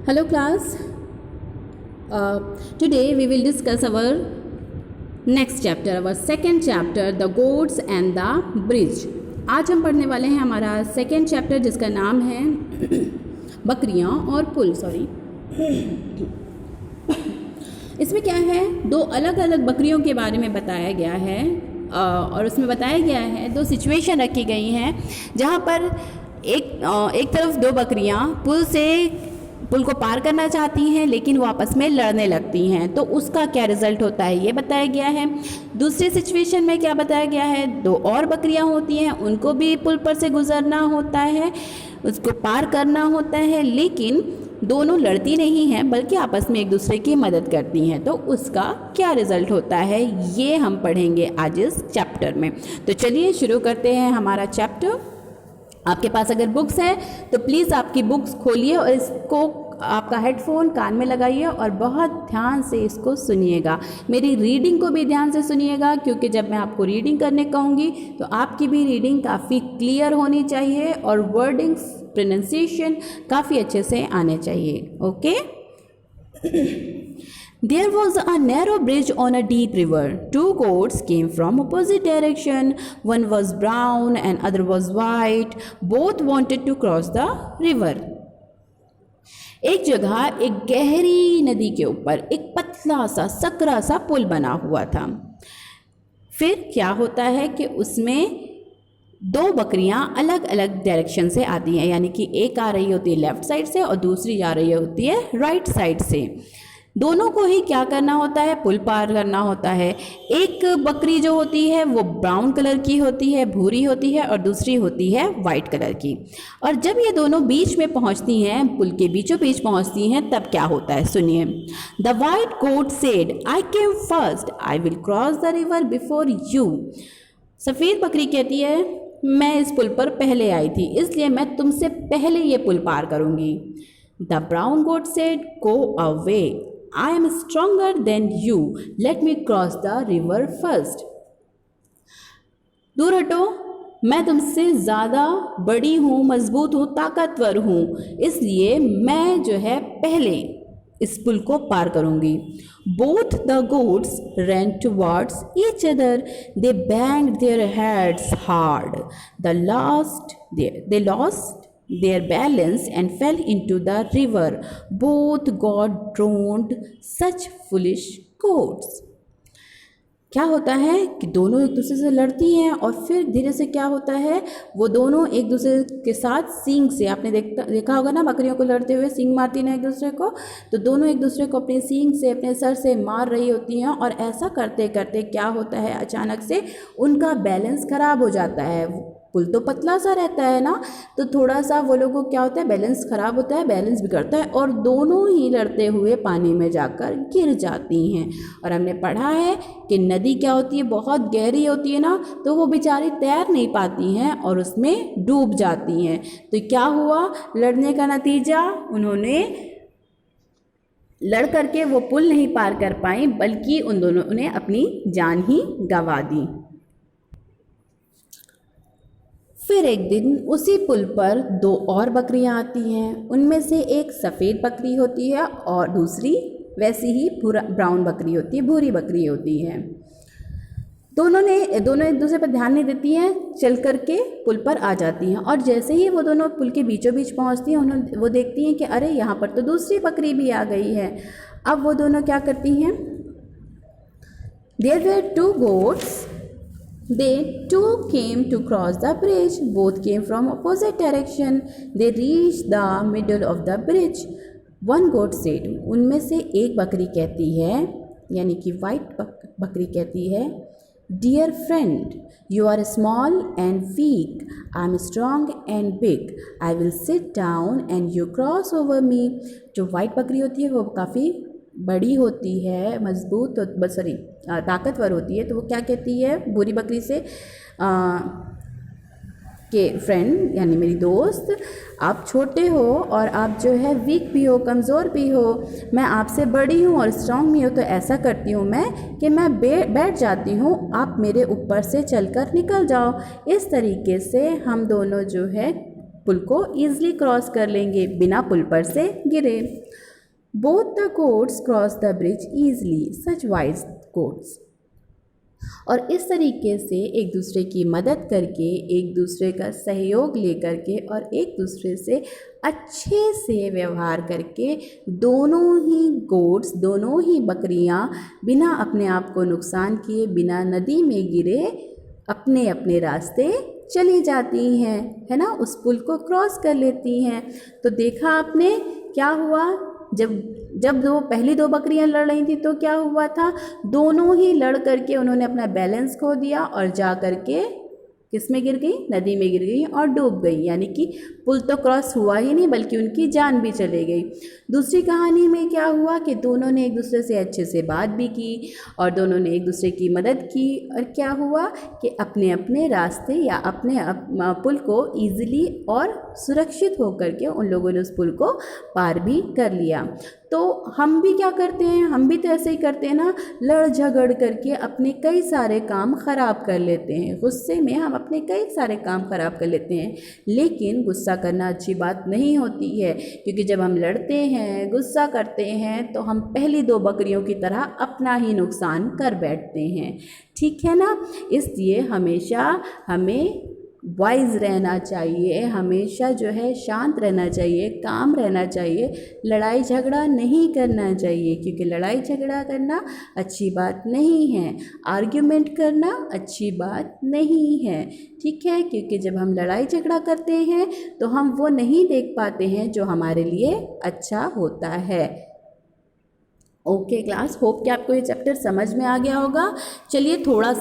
Hello class. Today we will discuss our next chapter, our second chapter, the goats and the bridge. आज हम पढ़ने वाले हैं हमारा सेकेंड चैप्टर जिसका नाम है बकरियां और पुल. इसमें क्या है, दो अलग अलग बकरियों के बारे में बताया गया है और उसमें बताया गया है दो सिचुएशन रखी गई हैं जहाँ पर एक तरफ दो बकरियां पुल को पार करना चाहती हैं लेकिन वो आपस में लड़ने लगती हैं, तो उसका क्या रिज़ल्ट होता है ये बताया गया है. दूसरी सिचुएशन में क्या बताया गया है, दो और बकरियां होती हैं, उनको भी पुल पर से गुजरना होता है, उसको पार करना होता है, लेकिन दोनों लड़ती नहीं हैं बल्कि आपस में एक दूसरे की मदद करती हैं. तो उसका क्या रिज़ल्ट होता है ये हम पढ़ेंगे आज इस चैप्टर में. तो चलिए शुरू करते हैं हमारा चैप्टर. आपके पास अगर बुक्स हैं तो प्लीज़ आपकी बुक्स खोलिए और इसको आपका हेडफोन कान में लगाइए और बहुत ध्यान से इसको सुनिएगा. मेरी रीडिंग को भी ध्यान से सुनिएगा क्योंकि जब मैं आपको रीडिंग करने कहूँगी तो आपकी भी रीडिंग काफ़ी क्लियर होनी चाहिए और वर्डिंग्स प्रोनाउंसिएशन काफ़ी अच्छे से आने चाहिए. Okay. There was a narrow bridge on a deep river. Two goats came from opposite direction. One was brown and other was white. Both wanted to cross the river. एक जगह एक गहरी नदी के ऊपर एक पतला सा सकरा सा पुल बना हुआ था. फिर क्या होता है कि उसमें दो बकरियां अलग अलग डायरेक्शन से आती हैं, यानी कि एक आ रही होती है लेफ़्ट साइड से और दूसरी आ रही होती है राइट साइड से. दोनों को ही क्या करना होता है, पुल पार करना होता है. एक बकरी जो होती है वो ब्राउन कलर की होती है, भूरी होती है, और दूसरी होती है वाइट कलर की. और जब ये दोनों बीच में पहुंचती हैं, पुल के बीचों बीच पहुंचती हैं, तब क्या होता है सुनिए. The white goat said, I came first, I will cross the river before you. सफ़ेद बकरी कहती है मैं इस पुल पर पहले आई थी इसलिए मैं तुमसे पहले ये पुल पार करूँगी. The brown goat said, go away, I am stronger than you. Let me cross the river first. दूर हटो, मैं तुमसे ज़्यादा बड़ी हूँ, मजबूत हूँ, ताकतवर हूँ, इसलिए मैं जो है पहले इस पुल को पार करूँगी. Both the goats ran towards each other. They banged their heads hard. They lost their balance and fell into the river. Both got drowned. Such foolish goats. क्या होता है कि दोनों एक दूसरे से लड़ती हैं और फिर धीरे से क्या होता है, वो दोनों एक दूसरे के साथ सींग से, आपने देखा होगा ना बकरियों को लड़ते हुए सींग मारती ना एक दूसरे को, तो दोनों एक दूसरे को अपने सींग से, अपने सर से मार रही होती हैं. और ऐसा करते करते क्या होता है, अचानक से उनका बैलेंस ख़राब हो जाता है. पुल तो पतला सा रहता है ना, तो थोड़ा सा वो लोगों को क्या होता है, बैलेंस ख़राब होता है, बैलेंस बिगड़ता है और दोनों ही लड़ते हुए पानी में जाकर गिर जाती हैं. और हमने पढ़ा है कि नदी क्या होती है, बहुत गहरी होती है ना, तो वो बेचारी तैर नहीं पाती हैं और उसमें डूब जाती हैं. तो क्या हुआ, लड़ने का नतीजा, उन्होंने लड़ करके वो पुल नहीं पार कर पाई बल्कि उन दोनों ने अपनी जान ही गंवा दी. फिर एक दिन उसी पुल पर दो और बकरियां आती हैं. उनमें से एक सफ़ेद बकरी होती है और दूसरी वैसी ही ब्राउन बकरी होती है, भूरी बकरी होती है. दोनों एक दूसरे पर ध्यान नहीं देती हैं, चल करके पुल पर आ जाती हैं. और जैसे ही वो दोनों पुल के बीचों बीच पहुंचती हैं, वो देखती हैं कि अरे यहाँ पर तो दूसरी बकरी भी आ गई है. अब वो दोनों क्या करती हैं, there were two goats. They too came to cross the bridge. Both came from opposite direction. They reached the middle of the bridge. One goat said, उनमें से एक बकरी कहती है, यानी कि वाइट बकरी कहती है, Dear friend, you are small and weak. I am strong and big. I will sit down and you cross over me. जो वाइट बकरी होती है वो काफ़ी बड़ी होती है, मजबूत, ताकतवर होती है, तो वो क्या कहती है भूरी बकरी से कि फ्रेंड यानी मेरी दोस्त, आप छोटे हो और आप जो है वीक भी हो, कमज़ोर भी हो, मैं आपसे बड़ी हूँ और स्ट्रांग भी हो, तो ऐसा करती हूँ मैं कि मैं बैठ जाती हूँ, आप मेरे ऊपर से चलकर निकल जाओ. इस तरीके से हम दोनों जो है पुल को ईजिली क्रॉस कर लेंगे, बिना पुल पर से गिरे। Both the goats cross the bridge easily, such wise goats. और इस तरीके से एक दूसरे की मदद करके, एक दूसरे का सहयोग लेकर के और एक दूसरे से अच्छे से व्यवहार करके दोनों ही गोट्स, दोनों ही बकरियां बिना अपने आप को नुकसान किए, बिना नदी में गिरे अपने अपने रास्ते चली जाती हैं, है ना, उस पुल को क्रॉस कर लेती हैं। तो देखा आपने क्या हुआ, जब पहली दो बकरियां लड़ रही थी तो क्या हुआ था, दोनों ही लड़ करके उन्होंने अपना बैलेंस खो दिया और जा करके किस में गिर गई, नदी में गिर गई और डूब गई। यानी कि पुल तो क्रॉस हुआ ही नहीं बल्कि उनकी जान भी चली गई। दूसरी कहानी में क्या हुआ कि दोनों ने एक दूसरे से अच्छे से बात भी की और दोनों ने एक दूसरे की मदद की, और क्या हुआ कि अपने अपने रास्ते या अपने पुल को ईजिली और सुरक्षित होकर के उन लोगों ने उस पुल को पार भी कर लिया। तो हम भी क्या करते हैं, हम भी तो ऐसे ही करते हैं ना, लड़ झगड़ करके अपने कई सारे काम ख़राब कर लेते हैं। गुस्से में हम अपने कई सारे काम ख़राब कर लेते हैं, लेकिन गुस्सा करना अच्छी बात नहीं होती है, क्योंकि जब हम लड़ते हैं, गुस्सा करते हैं, तो हम पहली दो बकरियों की तरह अपना ही नुकसान कर बैठते हैं। ठीक है ना, इसलिए हमेशा हमें वाइज रहना चाहिए, हमेशा जो है शांत रहना चाहिए, काम रहना चाहिए, लड़ाई झगड़ा नहीं करना चाहिए, क्योंकि लड़ाई झगड़ा करना अच्छी बात नहीं है, आर्ग्यूमेंट करना अच्छी बात नहीं है। ठीक है, क्योंकि जब हम लड़ाई झगड़ा करते हैं तो हम वो नहीं देख पाते हैं जो हमारे लिए अच्छा होता है। ओके क्लास, होप कि आपको ये चैप्टर समझ में आ गया होगा। चलिए थोड़ा